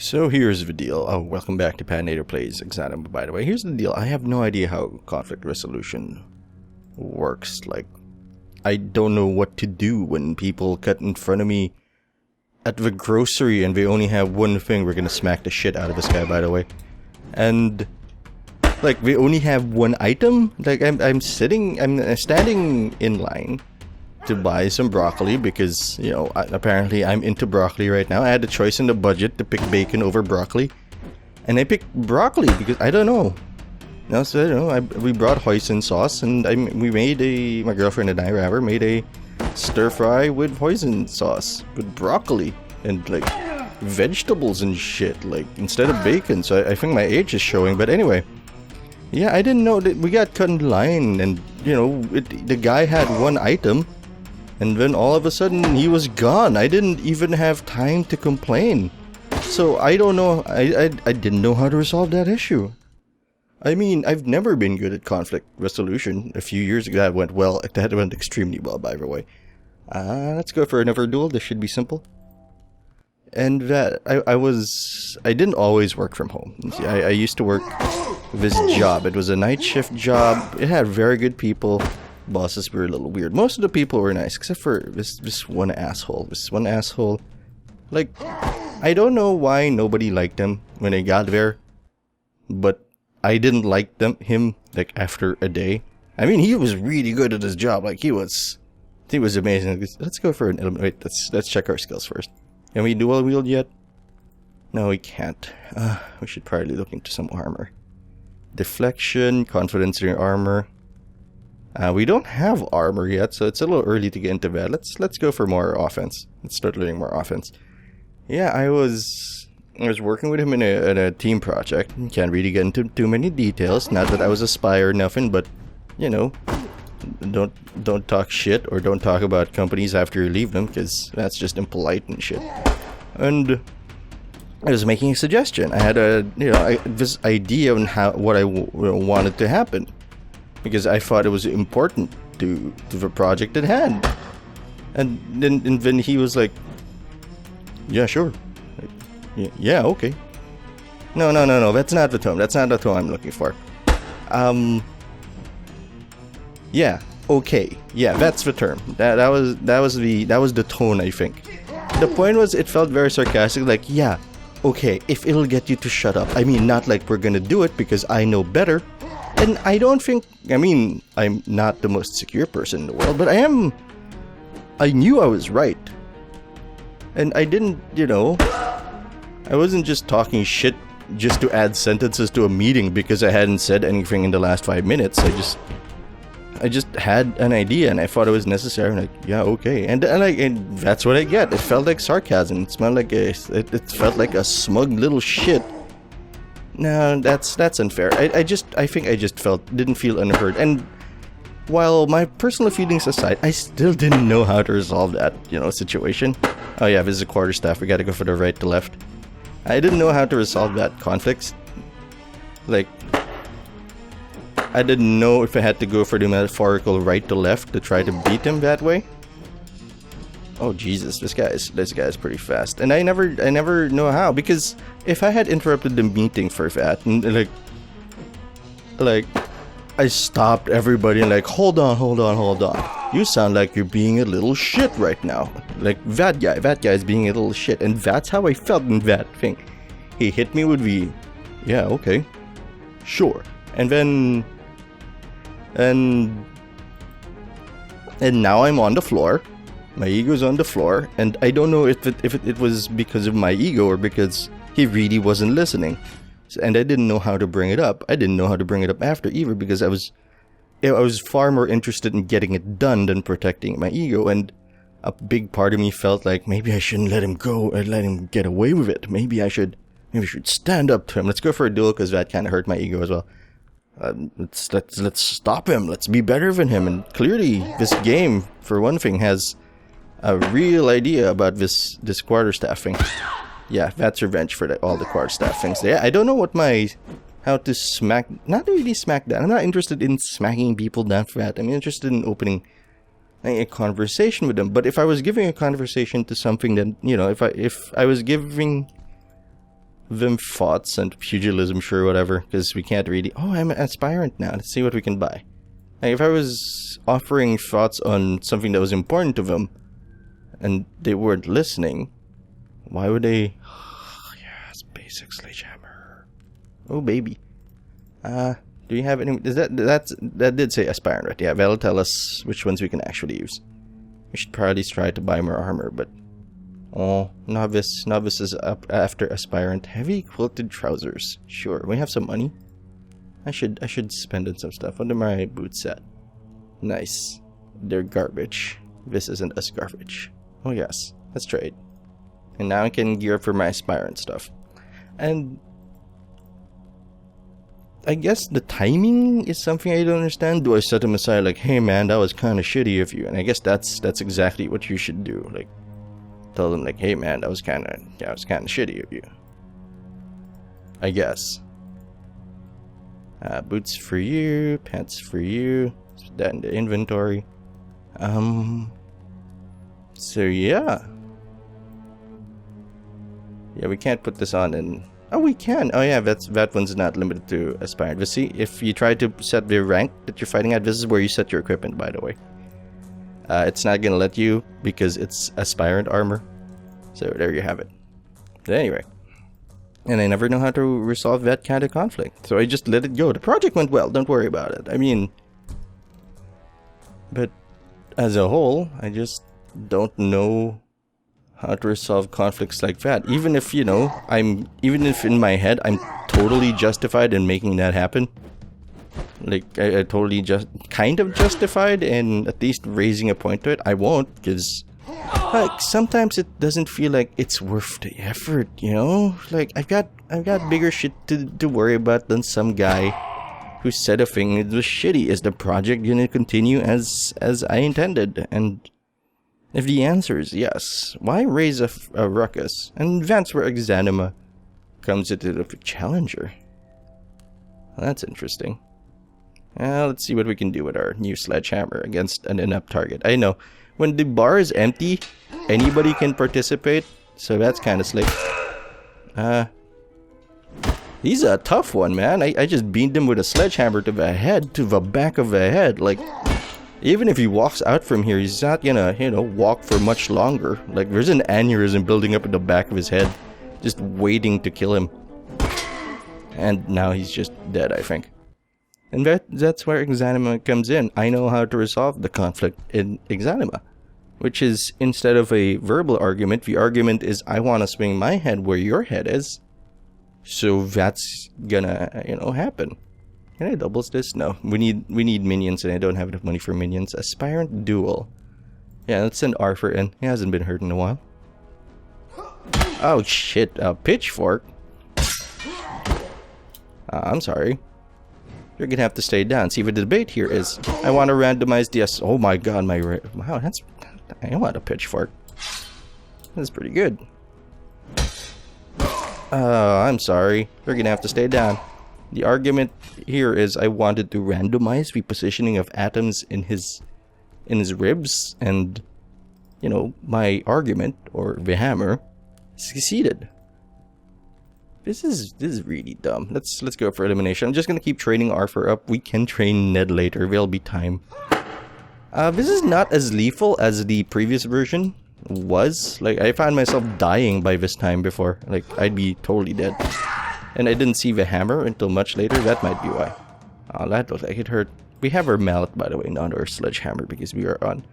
So here's the deal. Oh, welcome back to Patinator Plays Exanima, by the way. Here's the deal. I have no idea how conflict resolution works. Like, I don't know what to do when people cut in front of me at the grocery and they only have one thing. We're gonna smack the shit out of this guy, by the way. And, like, they only have one item. Like, I'm standing in line to buy some broccoli because, you know, apparently I'm into broccoli right now. I had a choice in the budget to pick bacon over broccoli, and I picked broccoli because I don't know. No, so I don't know. We brought hoisin sauce, and we made my girlfriend and I rather made a stir fry with hoisin sauce with broccoli and like vegetables and shit, like instead of bacon. So I think my age is showing. But anyway, yeah, I didn't know that we got cut in line, and you know, the guy had one item. And then all of a sudden, he was gone. I didn't even have time to complain. So I don't know. I didn't know how to resolve that issue. I mean, I've never been good at conflict resolution. A few years ago, that went well. That went extremely well, by the way. Let's go for another duel. This should be simple. And that I didn't always work from home. See, I used to work this job. It was a night shift job. It had very good people. Bosses were a little weird. Most of the people were nice, except for this one asshole. This one asshole. Like, I don't know why nobody liked him when I got there, but I didn't like him like after a day. I mean, he was really good at his job. Like he was amazing. Let's go for an element. Wait, let's check our skills first. Can we dual wield yet? No, we can't. We should probably look into some armor. Deflection, confidence in your armor. We don't have armor yet, so it's a little early to get into that. Let's go for more offense. Let's start learning more offense. Yeah, I was working with him in a team project. Can't really get into too many details. Not that I was a spy or nothing, but you know, don't talk shit or don't talk about companies after you leave them, because that's just impolite and shit. And I was making a suggestion. I had this idea on what I wanted to happen, because I thought it was important to the project at hand. And then he was like, yeah, sure. Yeah, okay. No, that's not the tone. That's not the tone I'm looking for. Yeah, okay. Yeah, that's the term. That was the tone, I think. The point was, it felt very sarcastic, like, yeah, okay, if it'll get you to shut up. I mean, not like we're gonna do it because I know better. And I don't think, I mean, I'm not the most secure person in the world, but I knew I was right. And I didn't, you know, I wasn't just talking shit just to add sentences to a meeting because I hadn't said anything in the last 5 minutes. I just had an idea and I thought it was necessary. I'm like, yeah, okay. And that's what I get. It felt like sarcasm. It smelled like it felt like a smug little shit. No, that's unfair. I think I just didn't feel unheard. And while my personal feelings aside, I still didn't know how to resolve that, you know, situation. Oh yeah, this is a quarterstaff. We gotta go for the right to left. I didn't know how to resolve that conflict. Like, I didn't know if I had to go for the metaphorical right to left to try to beat him that way. Oh Jesus, this guy is pretty fast, and I never know how, because if I had interrupted the meeting for that, and like I stopped everybody and like, hold on, you sound like you're being a little shit right now. Like that guy's being a little shit, and that's how I felt in that thing. He hit me with the, yeah, okay, sure, and then and now I'm on the floor. My ego's on the floor, and I don't know if it was because of my ego or because he really wasn't listening. And I didn't know how to bring it up. I didn't know how to bring it up after either, because I was far more interested in getting it done than protecting my ego. And a big part of me felt like maybe I shouldn't let him go and let him get away with it. Maybe I should stand up to him. Let's go for a duel, because that kind of hurt my ego as well. Let's stop him. Let's be better than him. And clearly, this game, for one thing, has a real idea about this quarterstaff thing. Yeah, that's revenge for all the quarterstaff things. Yeah, I don't know how to smack, not really smack down. I'm not interested in smacking people down for that. I'm interested in opening a conversation with them. But if I was giving a conversation to something that, you know, if I was giving them thoughts and pugilism, sure, whatever, because we can't really... Oh, I'm an aspirant now. Let's see what we can buy. Like, if I was offering thoughts on something that was important to them, and they weren't listening, why would they... Oh, yes, basic sledgehammer. Oh, baby. Do you have any... That did say aspirant, right? Yeah, that'll tell us which ones we can actually use. We should probably try to buy more armor, but... Oh, novice. Novice is up after aspirant. Heavy quilted trousers. Sure, we have some money. I should spend on some stuff. What are my boots at? Nice. They're garbage. This isn't as garbage. Oh yes, let's trade. And now I can gear up for my aspirant stuff. And I guess the timing is something I don't understand. Do I set them aside like, hey man, that was kind of shitty of you? And I guess that's exactly what you should do. Like, tell them like, hey man, that was kind of shitty of you. I guess. Boots for you, pants for you. Put that in the inventory. So yeah. Yeah, we can't put this on in... Oh, we can. Oh yeah, that one's not limited to aspirant. But see, if you try to set the rank that you're fighting at, this is where you set your equipment, by the way. It's not gonna let you because it's aspirant armor. So there you have it. But anyway. And I never know how to resolve that kind of conflict. So I just let it go. The project went well, don't worry about it. I mean... But as a whole, I just don't know how to resolve conflicts like that. Even if, you know, even if in my head I'm totally justified in making that happen. Like, I totally kind of justified in at least raising a point to it. I won't, because like sometimes it doesn't feel like it's worth the effort, you know? Like, I've got bigger shit to worry about than some guy who said a thing that was shitty. Is the project gonna continue as I intended? And if the answer is yes, why raise a ruckus? And that's where Exanima comes into the challenger. Well, that's interesting. Let's see what we can do with our new sledgehammer against an inept target. I know, when the bar is empty, anybody can participate, so that's kind of slick. He's a tough one, man. I just beamed him with a sledgehammer to the head, to the back of the head. Like, even if he walks out from here, he's not gonna, you know, walk for much longer. Like, there's an aneurysm building up in the back of his head, just waiting to kill him. And now he's just dead, I think. And that's where Exanima comes in. I know how to resolve the conflict in Exanima. Which is, instead of a verbal argument, the argument is, I want to swing my head where your head is. So that's gonna, you know, happen. Can I doubles this? No. We need minions, and I don't have enough money for minions. Aspirant duel. Yeah, let's send Arthur in. He hasn't been hurt in a while. Oh shit, a pitchfork. I'm sorry. You're gonna have to stay down. See, the debate here is, I want to randomize the... Oh my god, wow, that's... I want a pitchfork. That's pretty good. I'm sorry. You're gonna have to stay down. The argument here is, I wanted to randomize the positioning of atoms in his ribs, and, you know, my argument, or the hammer, succeeded. This is really dumb. Let's go for elimination. I'm just gonna keep training Arthur up. We can train Ned later. There'll be time. This is not as lethal as the previous version was. Like, I found myself dying by this time before. Like, I'd be totally dead. And I didn't see the hammer until much later. That might be why. Oh, that looked like it hurt. We have our mallet, by the way, not our sledgehammer, because we are on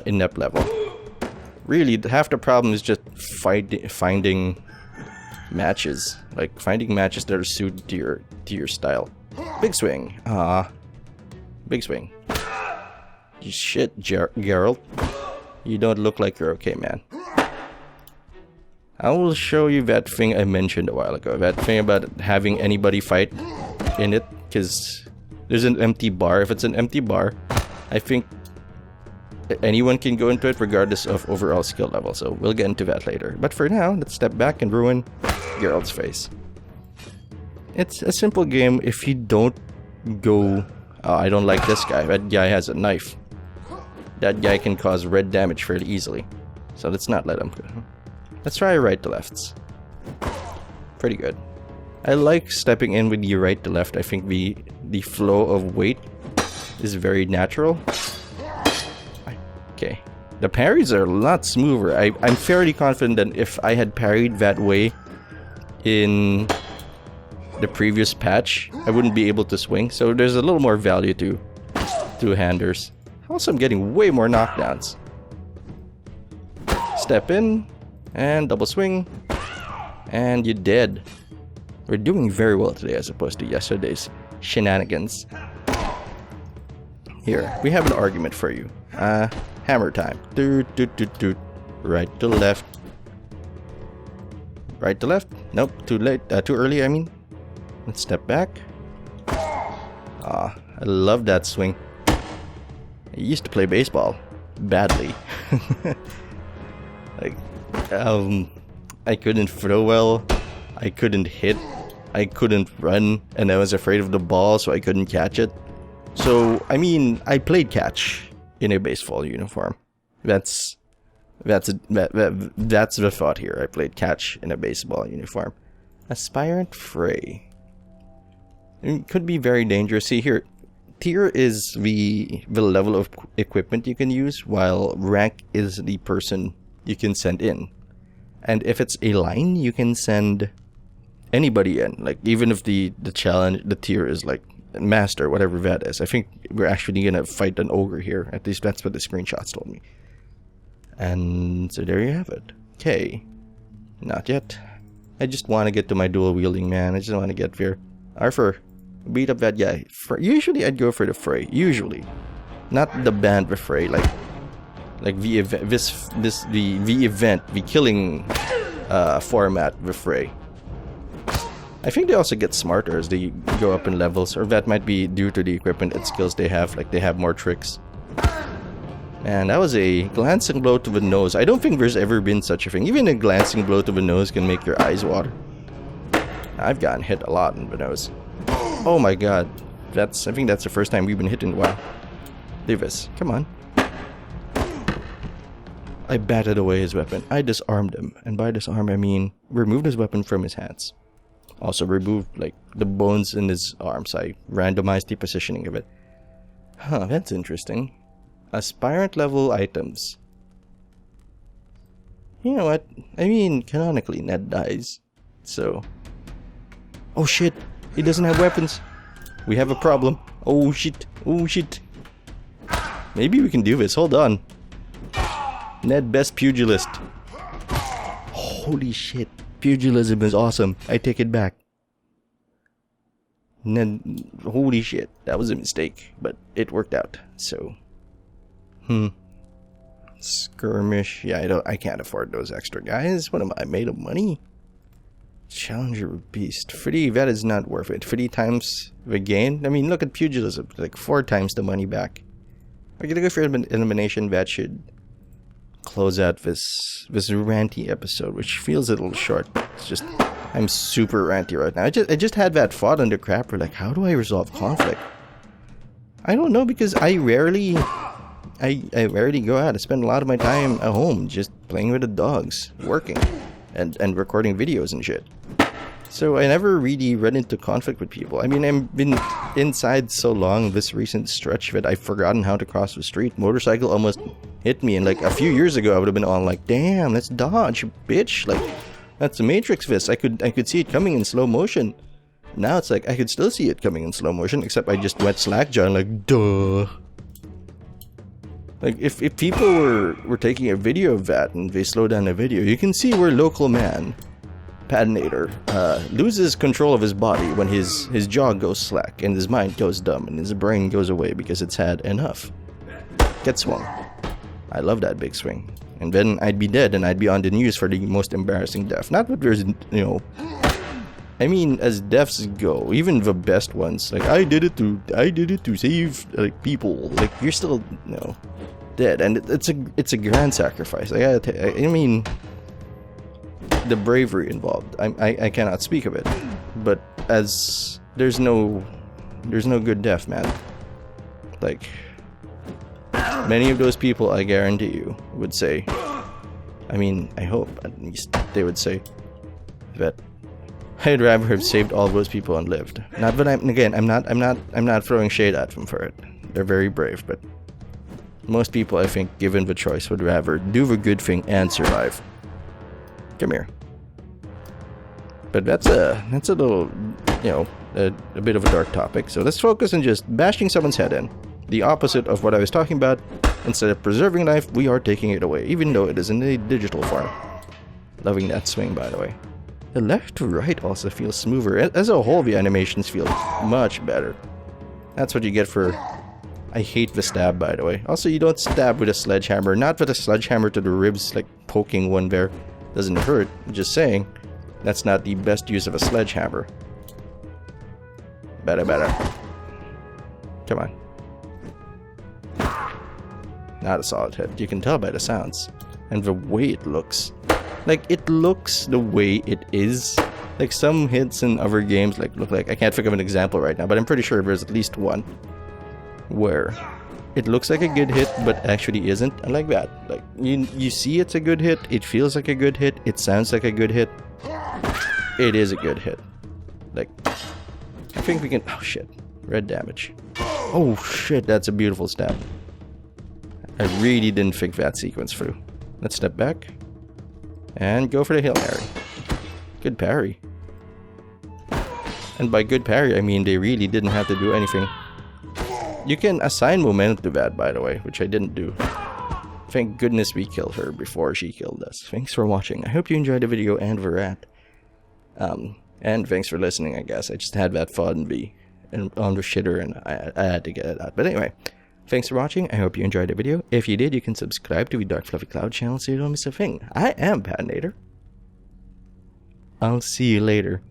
inept level. Really, half the problem is just finding matches. Like, finding matches that are suited to your style. Big swing. Big swing. Shit, Geralt. You don't look like you're okay, man. I will show you that thing I mentioned a while ago. That thing about having anybody fight in it. Because there's an empty bar. If it's an empty bar, I think anyone can go into it regardless of overall skill level. So we'll get into that later. But for now, let's step back and ruin Geralt's face. It's a simple game if you don't go... Oh, I don't like this guy. That guy has a knife. That guy can cause red damage fairly easily. So let's not let him go. Let's try right to lefts. pretty good. I like stepping in with the right to left. I think the flow of weight is very natural. Okay. The parries are a lot smoother. I'm fairly confident that if I had parried that way in the previous patch, I wouldn't be able to swing. So there's a little more value to handers. Also, I'm getting way more knockdowns. Step in and double swing, and you're dead. We're doing very well today as opposed to yesterday's shenanigans. Here, we have an argument for you. Hammer time. Doot, doot, doot, doot. Right to left. Right to left. Nope, too late. Too early, I mean. Let's step back. I love that swing. I used to play baseball badly. Like, I couldn't throw well. I couldn't hit. I couldn't run, and I was afraid of the ball, so I couldn't catch it. So, I mean, I played catch in a baseball uniform. That's the thought here. I played catch in a baseball uniform. Aspirant Fray. It could be very dangerous. See here, tier is the level of equipment you can use, while rank is the person you can send in. And if it's a line, you can send anybody in. Like, even if the challenge, the tier is like master, whatever that is. I think we're actually gonna fight an ogre here. At least that's what the screenshots told me. And so there you have it. Okay. Not yet. I just want to get to my dual wielding, man. I just want to get there. Arthur, beat up that guy. Usually I'd go for the Fray. Usually. Not the band with Fray. Like the event, the killing format with Fray. I think they also get smarter as they go up in levels, or that might be due to the equipment and skills they have. Like, they have more tricks. Man, that was a glancing blow to the nose. I don't think there's ever been such a thing. Even a glancing blow to the nose can make your eyes water. I've gotten hit a lot in the nose. Oh my god. I think that's the first time we've been hit in a while. Davis, come on. I batted away his weapon. I disarmed him. And by disarm, I mean removed his weapon from his hands. Also removed, like, the bones in his arms. I randomized the positioning of it. Huh, that's interesting. Aspirant level items. You know what? I mean, canonically, Ned dies. So. Oh shit! He doesn't have weapons. We have a problem. Oh shit! Oh shit! Maybe we can do this. Hold on. Ned, best pugilist. Holy shit. Pugilism is awesome. I take it back. Ned, holy shit. That was a mistake, but it worked out. So. Skirmish. Yeah, I can't afford those extra guys. What am I, made of money? Challenger Beast. 3, that is not worth it. 3 times the gain? I mean, look at pugilism. Like 4 times the money back. We're gonna go for elimination. That should close out this ranty episode, which feels a little short. It's just, I'm super ranty right now. I just had that thought under crapper, like, how do I resolve conflict? I don't know, because I rarely go out. I spend a lot of my time at home just playing with the dogs, working, and recording videos and shit. So I never really run into conflict with people. I mean, I've been inside so long this recent stretch that I've forgotten how to cross the street. Motorcycle almost hit me, and like a few years ago I would have been on like, damn, let's dodge, bitch. Like, that's a Matrix fist. I could see it coming in slow motion. Now it's like I could still see it coming in slow motion, except I just went slackjaw and like, duh. Like, if people were taking a video of that and they slow down the video, you can see where local man Patinator loses control of his body when his jaw goes slack and his mind goes dumb and his brain goes away because it's had enough. Get swung. I love that big swing. And then I'd be dead and I'd be on the news for the most embarrassing death. Not that there's, you know, I mean, as deaths go, even the best ones, like, I did it to save, like, people. Like, you're still, you know, dead, and it's a grand sacrifice. I mean, the bravery involved. I cannot speak of it, but as there's no good death, man. Like, many of those people, I guarantee you, would say, I mean, I hope at least they would say that I'd rather have saved all those people and lived. Not that I'm not throwing shade at them for it. They're very brave, but most people, I think, given the choice, would rather do the good thing and survive. Come here. But that's a little, you know, a bit of a dark topic. So let's focus on just bashing someone's head in. The opposite of what I was talking about. Instead of preserving life, we are taking it away, even though it is in a digital form. Loving that swing, by the way. The left to right also feels smoother. As a whole, the animations feel much better. That's what you get for... I hate the stab, by the way. Also, you don't stab with a sledgehammer. Not that a sledgehammer to the ribs, like poking one there, doesn't hurt. I'm just saying, that's not the best use of a sledgehammer. Better. Come on. Not a solid hit. You can tell by the sounds. And the way it looks. Like, it looks the way it is. Like, some hits in other games look like... I can't think of an example right now, but I'm pretty sure there's at least one where it looks like a good hit, but actually isn't. I like that. Like, you see it's a good hit, it feels like a good hit, it sounds like a good hit. It is a good hit. Like, I think we can... Oh, shit. Red damage. Oh, shit, that's a beautiful stab. I really didn't think that sequence through. Let's step back. And go for the Hail Mary. Good parry. And by good parry, I mean they really didn't have to do anything. You can assign momentum to that, by the way, which I didn't do. Thank goodness we killed her before she killed us. Thanks for watching. I hope you enjoyed the video and the rant. And thanks for listening, I guess. I just had that thought and be on the shitter, and I had to get it out. But anyway, thanks for watching. I hope you enjoyed the video. If you did, you can subscribe to the Dark Fluffy Cloud channel so you don't miss a thing. I am Patinator. I'll see you later.